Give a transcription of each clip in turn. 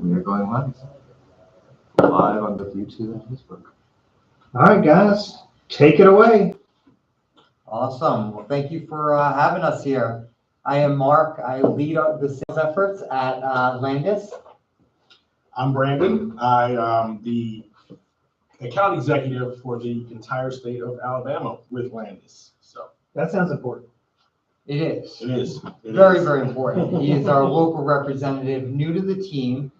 We are going live on both YouTube and Facebook. All right, guys, take it away. Awesome. Well, thank you for having us here. I am Mark. I lead the sales efforts at LANDIS. I'm Brandon. I am the account executive for the entire state of Alabama with LANDIS. So That sounds important. It is. it is. Very important. He is our local representative, new to the team.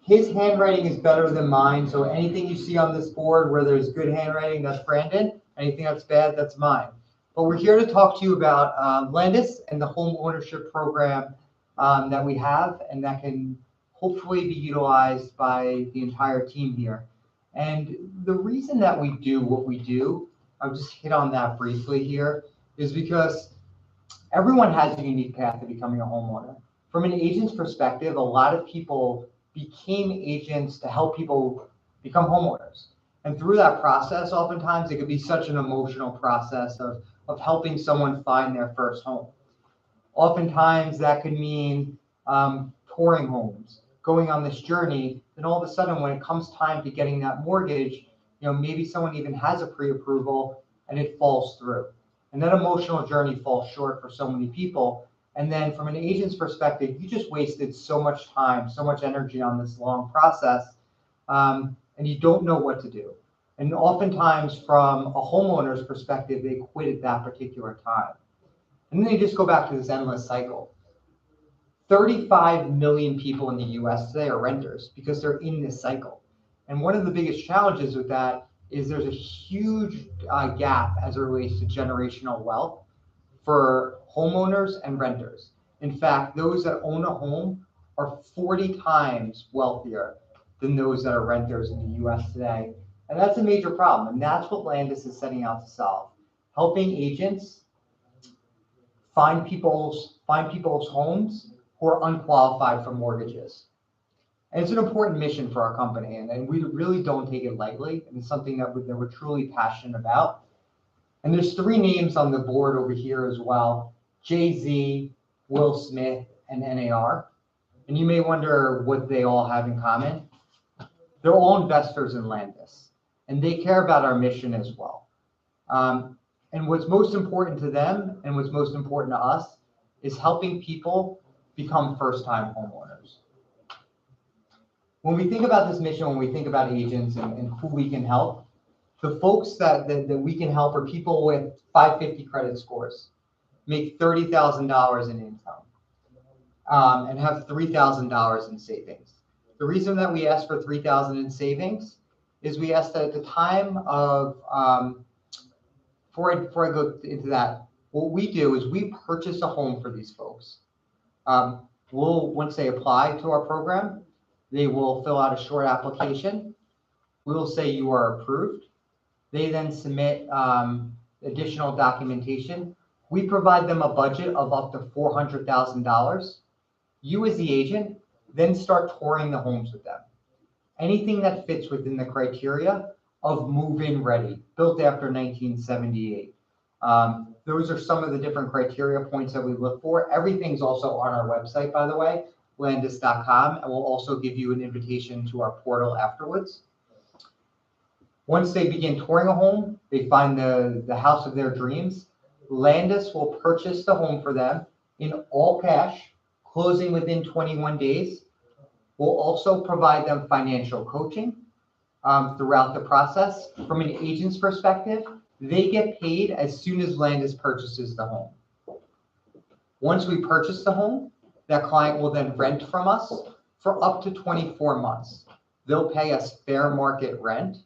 His handwriting is better than mine, so anything you see on this board where there's good handwriting, that's Brandon. Anything that's bad, that's mine. But we're here to talk to you about LANDIS and the home ownership program that we have, and that can hopefully be utilized by the entire team here. And the reason that we do what we do, I'll just hit on that briefly here, is because everyone has a unique path to becoming a homeowner. From an agent's perspective, a lot of people became agents to help people become homeowners. And through that process, oftentimes it could be such an emotional process of helping someone find their first home. Oftentimes that could mean touring homes, going on this journey, and all of a sudden when it comes time to getting that mortgage, maybe someone even has a pre-approval and it falls through. And that emotional journey falls short for so many people. And then from an agent's perspective, you just wasted so much time, so much energy on this long process, and you don't know what to do. And oftentimes from a homeowner's perspective, they quit at that particular time. And then they just go back to this endless cycle. 35 million people in the US today are renters because they're in this cycle. And one of the biggest challenges with that is there's a huge gap as it relates to generational wealth for homeowners and renters. In fact, those that own a home are 40 times wealthier than those that are renters in the US today. And that's a major problem. And that's what LANDIS is setting out to solve. Helping agents find people's homes who are unqualified for mortgages. And it's an important mission for our company. And we really don't take it lightly. And it's something that we're truly passionate about. And there's 3 names on the board over here as well: Jay-Z, Will Smith, and NAR. And you may wonder what they all have in common. They're all investors in LANDIS, and they care about our mission as well. And what's most important to them and what's most important to us is helping people become first-time homeowners. When we think about this mission, when we think about agents and who we can help, the folks that we can help are people with 550 credit scores, make $30,000 in income, and have $3,000 in savings. The reason that we ask for $3,000 in savings is we ask that at the time of, before I go into that, what we do is we purchase a home for these folks. Once they apply to our program, they will fill out a short application. We will say you are approved. They then submit additional documentation. We provide them a budget of up to $400,000. You as the agent then start touring the homes with them. Anything that fits within the criteria of move-in ready, built after 1978. Those are some of the different criteria points that we look for. Everything's also on our website, by the way, landis.com, and we'll also give you an invitation to our portal afterwards. Once they begin touring a home, they find the house of their dreams. LANDIS will purchase the home for them in all cash, closing within 21 days. We'll also provide them financial coaching throughout the process. From an agent's perspective, they get paid as soon as LANDIS purchases the home. Once we purchase the home, that client will then rent from us for up to 24 months. They'll pay us fair market rent,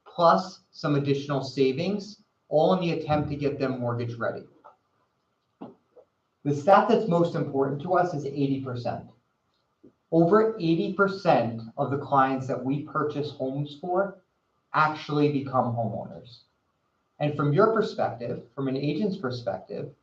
plus some additional savings, all in the attempt to get them mortgage ready. The stat that's most important to us is 80%. Over 80% of the clients that we purchase homes for actually become homeowners. And from your perspective, from an agent's perspective,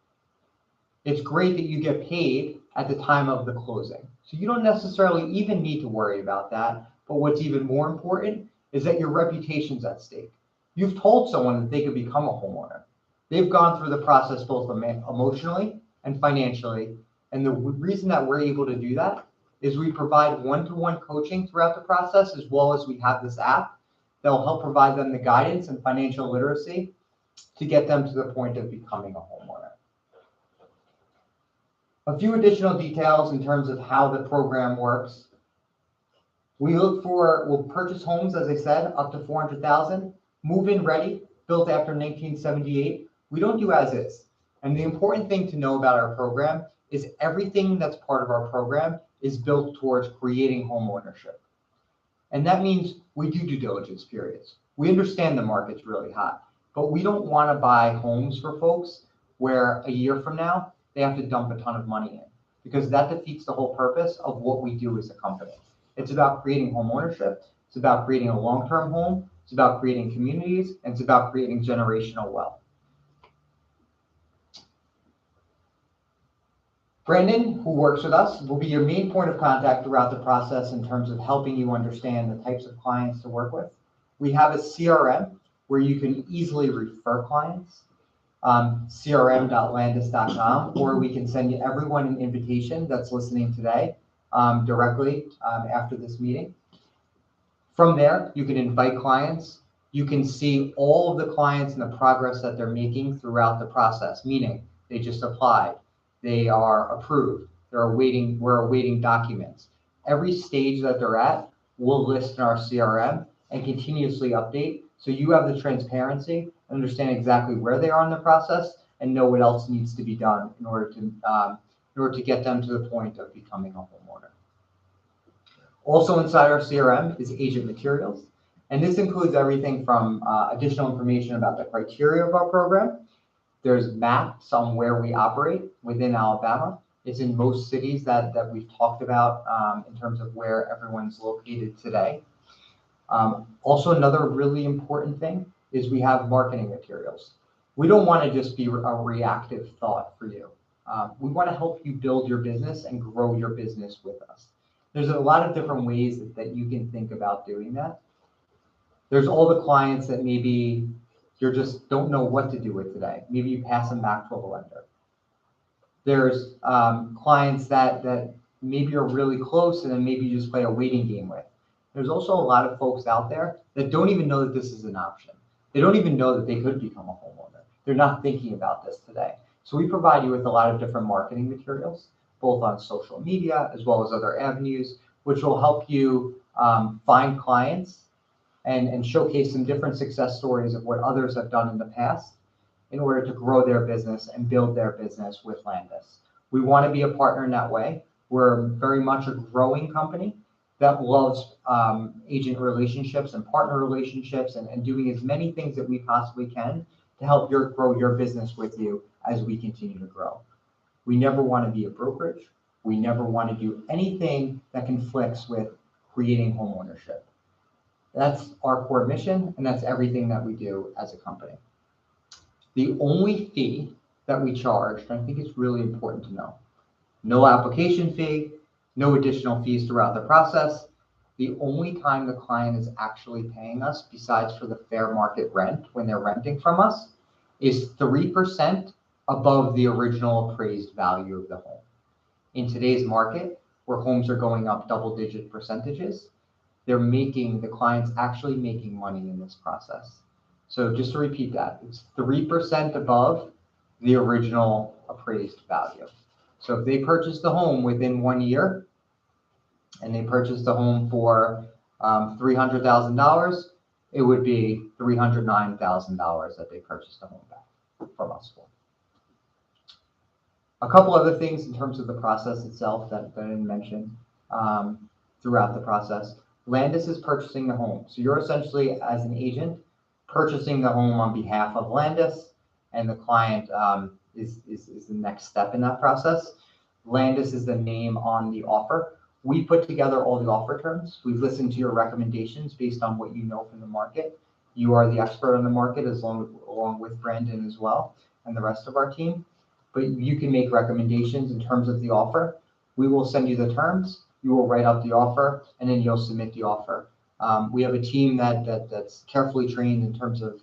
it's great that you get paid at the time of the closing. So you don't necessarily even need to worry about that. But what's even more important is that your reputation's at stake. You've told someone that they could become a homeowner. They've gone through the process both emotionally and financially. And the reason that we're able to do that is we provide one-to-one coaching throughout the process, as well as we have this app that will help provide them the guidance and financial literacy to get them to the point of becoming a homeowner. A few additional details in terms of how the program works. We'll purchase homes, as I said, up to 400,000, move-in ready, built after 1978. We don't do as is. And the important thing to know about our program is everything that's part of our program is built towards creating home ownership. And that means we do due diligence periods. We understand the market's really hot, but we don't want to buy homes for folks where a year from now, they have to dump a ton of money in, because that defeats the whole purpose of what we do as a company. It's about creating home ownership. It's about creating a long-term home. It's about creating communities, and it's about creating generational wealth. Brandon, who works with us, will be your main point of contact throughout the process in terms of helping you understand the types of clients to work with. We have a CRM where you can easily refer clients, crm.landis.com, or we can send you everyone an invitation that's listening today directly after this meeting. From there, you can invite clients. You can see all of the clients and the progress that they're making throughout the process, meaning they just applied, they are approved, we're awaiting documents. Every stage that they're at, we'll list in our CRM and continuously update, so you have the transparency, understand exactly where they are in the process, and know what else needs to be done in order to get them to the point of becoming a homeowner. Also inside our CRM is agent materials, and this includes everything from additional information about the criteria of our program. There's maps on where we operate within Alabama. It's in most cities that we've talked about in terms of where everyone's located today. Also, another really important thing is we have marketing materials. We don't want to just be a reactive thought for you. We want to help you build your business and grow your business with us. There's a lot of different ways that you can think about doing that. There's all the clients that maybe you just don't know what to do with today. Maybe you pass them back to a lender. There's clients that maybe are really close and then maybe you just play a waiting game with. There's also a lot of folks out there that don't even know that this is an option. They don't even know that they could become a homeowner. They're not thinking about this today. So we provide you with a lot of different marketing materials, both on social media as well as other avenues, which will help you find clients and showcase some different success stories of what others have done in the past in order to grow their business and build their business with Landis. We want to be a partner in that way. We're very much a growing company that loves agent relationships and partner relationships and doing as many things that we possibly can to help grow your business with you as we continue to grow. We never want to be a brokerage. We never want to do anything that conflicts with creating home ownership. That's our core mission, and that's everything that we do as a company. The only fee that we charge, and I think it's really important to know, no application fee, no additional fees throughout the process. The only time the client is actually paying us, besides for the fair market rent when they're renting from us, is 3% above the original appraised value of the home. In today's market, where homes are going up double-digit percentages, the client's actually making money in this process. So just to repeat that, it's 3% above the original appraised value. So if they purchase the home within 1 year and they purchase the home for $300,000, it would be $309,000 that they purchased the home back from us for. A couple other things in terms of the process itself that I didn't mention throughout the process. Landis is purchasing the home. So you're essentially, as an agent, purchasing the home on behalf of Landis, and the client is the next step in that process. Landis is the name on the offer. We put together all the offer terms. We've listened to your recommendations based on what you know from the market. You are the expert on the market, along with Brandon as well, and the rest of our team. But you can make recommendations in terms of the offer. We will send you the terms. You will write out the offer, and then you'll submit the offer. We have a team that's carefully trained in terms of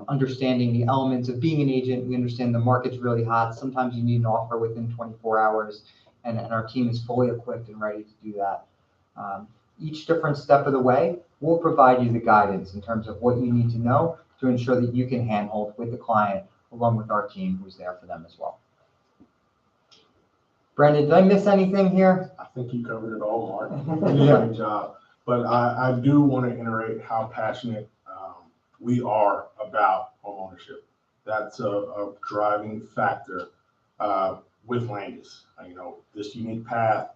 understanding the elements of being an agent. We understand the market's really hot. Sometimes you need an offer within 24 hours. and our team is fully equipped and ready to do that. Each different step of the way, we'll provide you the guidance in terms of what you need to know to ensure that you can handhold with the client along with our team who's there for them as well. Brandon, did I miss anything here? I think you covered it all, Mark. You did a great job. But I do want to iterate how passionate we are about homeownership. That's a driving factor with Landis. You know, this unique path,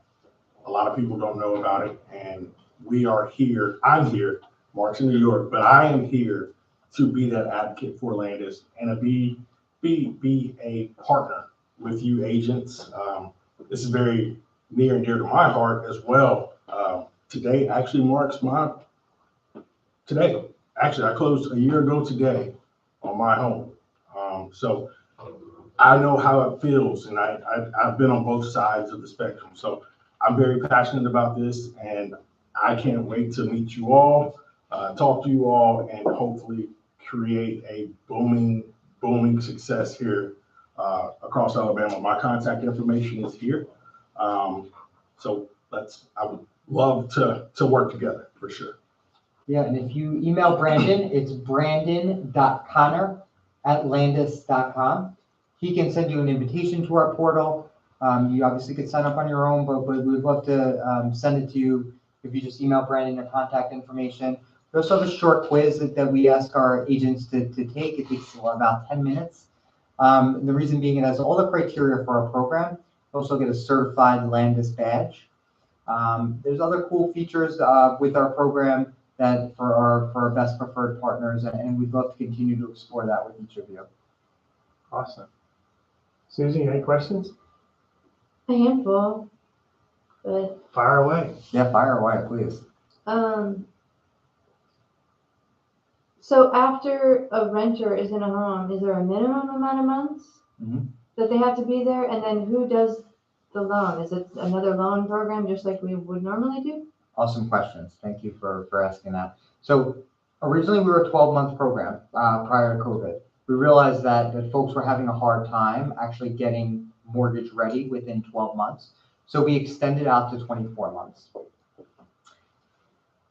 a lot of people don't know about it, and we are here. I'm here, Mark's in New York, but I am here to be that advocate for Landis and to be a partner with you agents. This is very near and dear to my heart as well. Today actually marks today. Actually, I closed a year ago today on my home. So I know how it feels, and I've been on both sides of the spectrum. So I'm very passionate about this, and I can't wait to meet you all, talk to you all, and hopefully create a booming success here across Alabama. My contact information is here. So I would love to work together for sure. Yeah, and if you email Brandon, it's brandon.connor@landis.com. He can send you an invitation to our portal. You obviously could sign up on your own, but we'd love to send it to you if you just email Brandon your contact information. We also have a short quiz that we ask our agents to take. It takes about 10 minutes. The reason being it has all the criteria for our program. You also get a certified Landis badge. There's other cool features with our program that for our best preferred partners, and we'd love to continue to explore that with each of you. Awesome. Susie, any questions? A handful, but Fire away. Yeah, fire away, please. so after a renter is in a home, is there a minimum amount of months that they have to be there? And then who does the loan? Is it another loan program just like we would normally do? Awesome questions. Thank you for asking that. So originally we were a 12-month program prior to COVID. We realized that folks were having a hard time actually getting mortgage ready within 12 months. So we extended out to 24 months.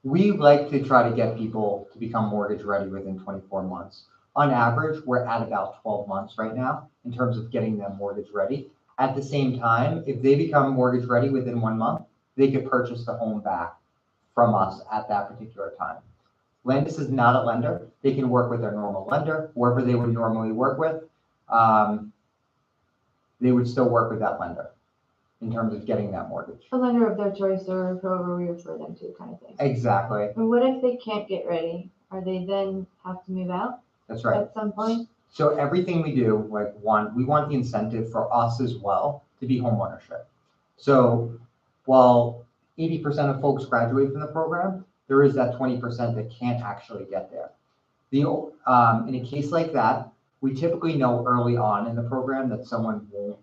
We like to try to get people to become mortgage ready within 24 months. On average, we're at about 12 months right now in terms of getting them mortgage ready. At the same time, if they become mortgage ready within 1 month, they could purchase the home back from us at that particular time. Landis is not a lender. They can work with their normal lender, whoever they would normally work with. They would still work with that lender in terms of getting that mortgage. A lender of their choice or whoever we refer them to, kind of thing. Exactly. And what if they can't get ready? Are they then have to move out That's right. at some point? So everything we do, we want the incentive for us as well to be homeownership. So while 80% of folks graduate from the program, there is that 20% that can't actually get there. In a case like that, we typically know early on in the program that someone won't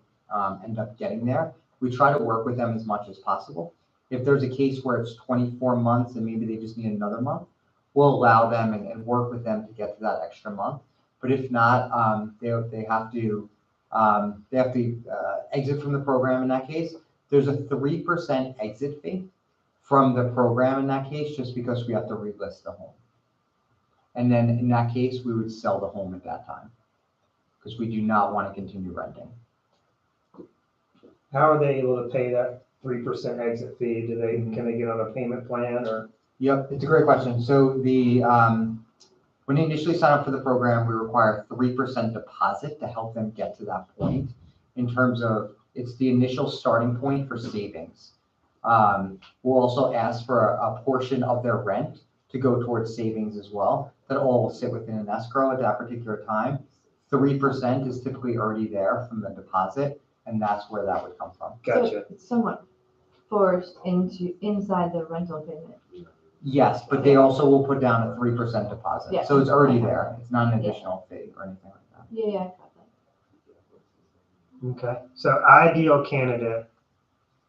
end up getting there. We try to work with them as much as possible. If there's a case where it's 24 months and maybe they just need another month, we'll allow them and work with them to get to that extra month. But if not, they have to exit from the program in that case. There's a 3% exit fee from the program in that case, just because we have to relist the home. And then in that case, we would sell the home at that time because we do not want to continue renting. How are they able to pay that 3% exit fee? Can they get on a payment plan or? Yep, it's a great question. So when they initially sign up for the program, we require 3% deposit to help them get to that point in terms of it's the initial starting point for savings. We'll also ask for a portion of their rent to go towards savings as well. That all will sit within an escrow at that particular time. 3% is typically already there from the deposit, and that's where that would come from. Gotcha. So it's somewhat forced inside the rental payment. Yes, but they also will put down a 3% deposit. Yeah. So it's already there. It's not an additional fee or anything like that. Yeah, I got that. Okay. So ideal candidate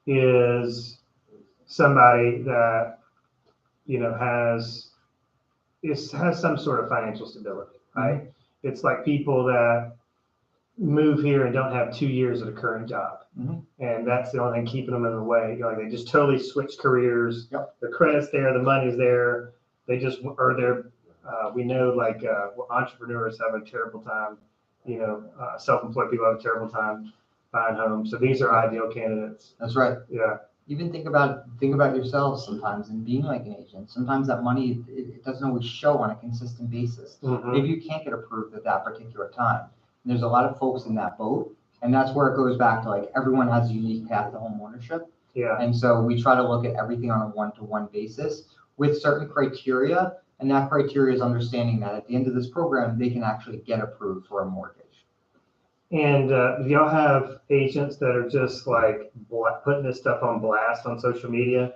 is somebody that, has some sort of financial stability, right? It's like people that move here and don't have 2 years at a current job. Mhm. And that's the only thing keeping them in the way. You know, like they just totally switch careers. Yep. The credit's there, the money's there. They just, or they're, we know like entrepreneurs have a terrible time, you know, self-employed people have a terrible time buying homes. So these are ideal candidates. That's right. Yeah. Even think about yourselves sometimes and being like an agent. Sometimes that money, it doesn't always show on a consistent basis. Mhm. Maybe you can't get approved at that particular time. And there's a lot of folks in that boat. And that's where it goes back to like, everyone has a unique path to home ownership. Yeah. And so we try to look at everything on a one-to-one basis with certain criteria. And that criteria is understanding that at the end of this program, they can actually get approved for a mortgage. And do y'all have agents that are just like putting this stuff on blast on social media?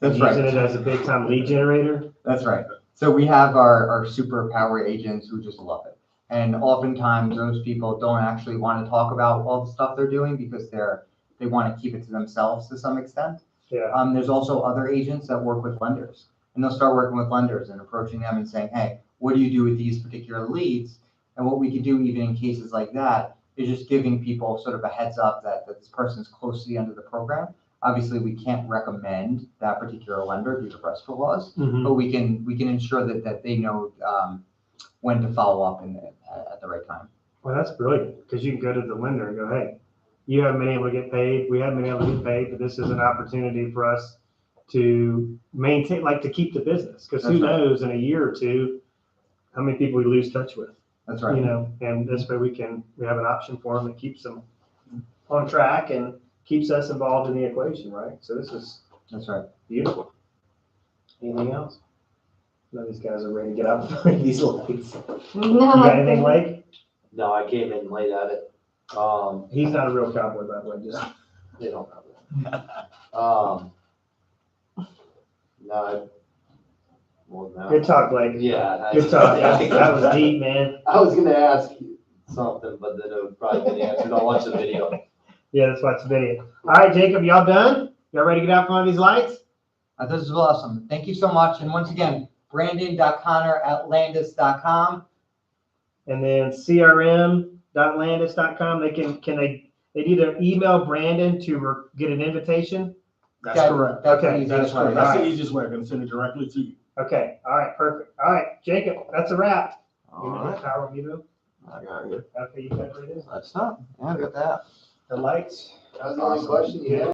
That's Using right. it as a big time lead generator? That's right. So we have our superpower agents who just love it. And oftentimes those people don't actually want to talk about all the stuff they're doing because they want to keep it to themselves to some extent. Yeah. There's also other agents that work with lenders, and they'll start working with lenders and approaching them and saying, hey, what do you do with these particular leads? And what we can do even in cases like that is just giving people sort of a heads up that this person's close to the end of the program. Obviously, we can't recommend that particular lender due to RESPA laws, Mhm. but we can ensure that they know when to follow up at the right time. Well, that's brilliant, because you can go to the lender and go, hey, you haven't been able to get paid, we haven't been able to get paid, but this is an opportunity for us to maintain, like to keep the business, because who That's right. knows in a year or two, how many people we lose touch with, That's you right. know, and this way we have an option for them that keeps them on track and keeps us involved in the equation, right? So this is That's right. beautiful. Anything else? None of these guys are ready to get out of these lights. You got anything, No. Blake? No, I came in late at it. He's not a real cowboy, by the way, just. You know. No. Well, no. Good talk, Blake. Yeah. Good talk. That was deep, man. I was gonna ask you something, but then it would probably be answered. I'll watch the video. Yeah, let's watch the video. All right, Jacob, y'all done? Y'all ready to get out from under these lights? This is awesome. Thank you so much. And once again, brandon.connor@landis.com. And then crm.landis.com. They they either email Brandon to get an invitation. That's Okay, correct. That's Okay, the easiest That's way. correct. That's Alright. the easiest way. I can send it directly to you. Okay, all right, perfect. All right, Jacob, that's a wrap. All right, Power you I got you. Okay, you got it. That's not, yeah, I got that. The lights. That's the only question you have.